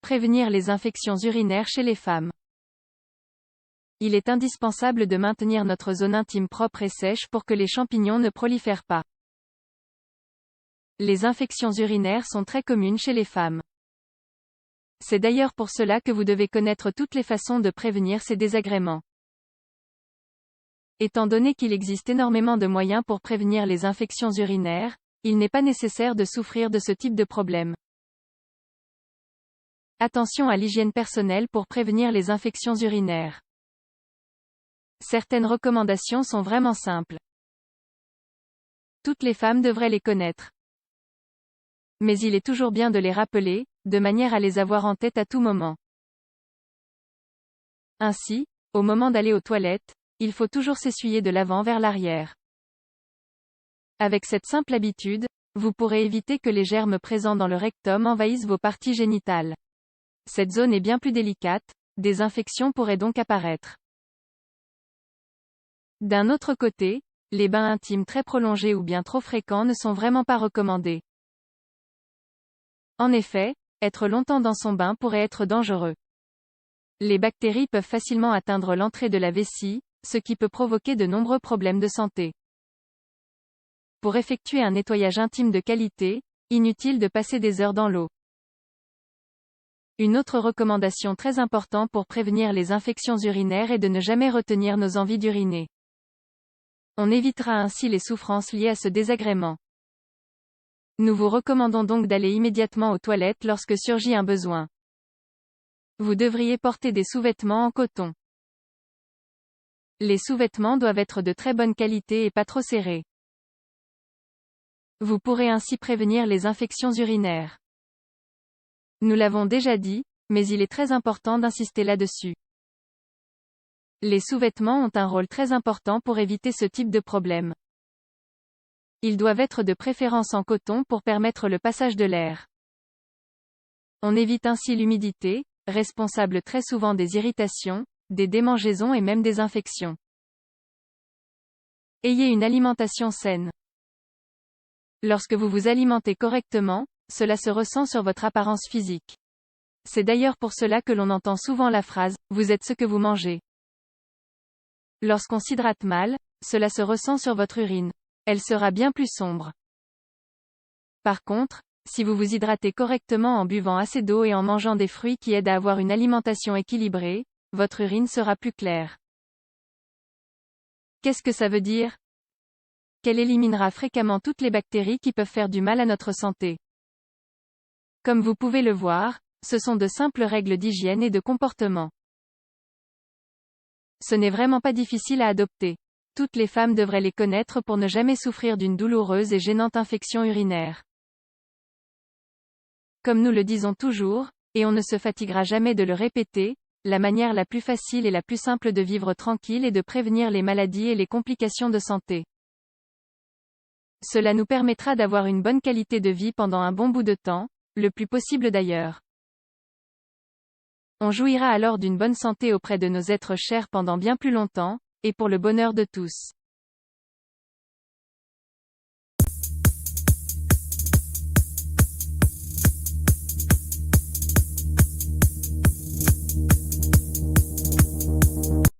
Prévenir les infections urinaires chez les femmes. Il est indispensable de maintenir notre zone intime propre et sèche pour que les champignons ne prolifèrent pas. Les infections urinaires sont très communes chez les femmes. C'est d'ailleurs pour cela que vous devez connaître toutes les façons de prévenir ces désagréments. Étant donné qu'il existe énormément de moyens pour prévenir les infections urinaires, il n'est pas nécessaire de souffrir de ce type de problème. Attention à l'hygiène personnelle pour prévenir les infections urinaires. Certaines recommandations sont vraiment simples. Toutes les femmes devraient les connaître. Mais il est toujours bien de les rappeler, de manière à les avoir en tête à tout moment. Ainsi, au moment d'aller aux toilettes, il faut toujours s'essuyer de l'avant vers l'arrière. Avec cette simple habitude, vous pourrez éviter que les germes présents dans le rectum envahissent vos parties génitales. Cette zone est bien plus délicate, des infections pourraient donc apparaître. D'un autre côté, les bains intimes très prolongés ou bien trop fréquents ne sont vraiment pas recommandés. En effet, être longtemps dans son bain pourrait être dangereux. Les bactéries peuvent facilement atteindre l'entrée de la vessie, ce qui peut provoquer de nombreux problèmes de santé. Pour effectuer un nettoyage intime de qualité, inutile de passer des heures dans l'eau. Une autre recommandation très importante pour prévenir les infections urinaires est de ne jamais retenir nos envies d'uriner. On évitera ainsi les souffrances liées à ce désagrément. Nous vous recommandons donc d'aller immédiatement aux toilettes lorsque surgit un besoin. Vous devriez porter des sous-vêtements en coton. Les sous-vêtements doivent être de très bonne qualité et pas trop serrés. Vous pourrez ainsi prévenir les infections urinaires. Nous l'avons déjà dit, mais il est très important d'insister là-dessus. Les sous-vêtements ont un rôle très important pour éviter ce type de problème. Ils doivent être de préférence en coton pour permettre le passage de l'air. On évite ainsi l'humidité, responsable très souvent des irritations, des démangeaisons et même des infections. Ayez une alimentation saine. Lorsque vous vous alimentez correctement, cela se ressent sur votre apparence physique. C'est d'ailleurs pour cela que l'on entend souvent la phrase « Vous êtes ce que vous mangez ». Lorsqu'on s'hydrate mal, cela se ressent sur votre urine. Elle sera bien plus sombre. Par contre, si vous vous hydratez correctement en buvant assez d'eau et en mangeant des fruits qui aident à avoir une alimentation équilibrée, votre urine sera plus claire. Qu'est-ce que ça veut dire? Qu'elle éliminera fréquemment toutes les bactéries qui peuvent faire du mal à notre santé. Comme vous pouvez le voir, ce sont de simples règles d'hygiène et de comportement. Ce n'est vraiment pas difficile à adopter. Toutes les femmes devraient les connaître pour ne jamais souffrir d'une douloureuse et gênante infection urinaire. Comme nous le disons toujours, et on ne se fatiguera jamais de le répéter, la manière la plus facile et la plus simple de vivre tranquille est de prévenir les maladies et les complications de santé. Cela nous permettra d'avoir une bonne qualité de vie pendant un bon bout de temps, le plus possible d'ailleurs. On jouira alors d'une bonne santé auprès de nos êtres chers pendant bien plus longtemps, et pour le bonheur de tous.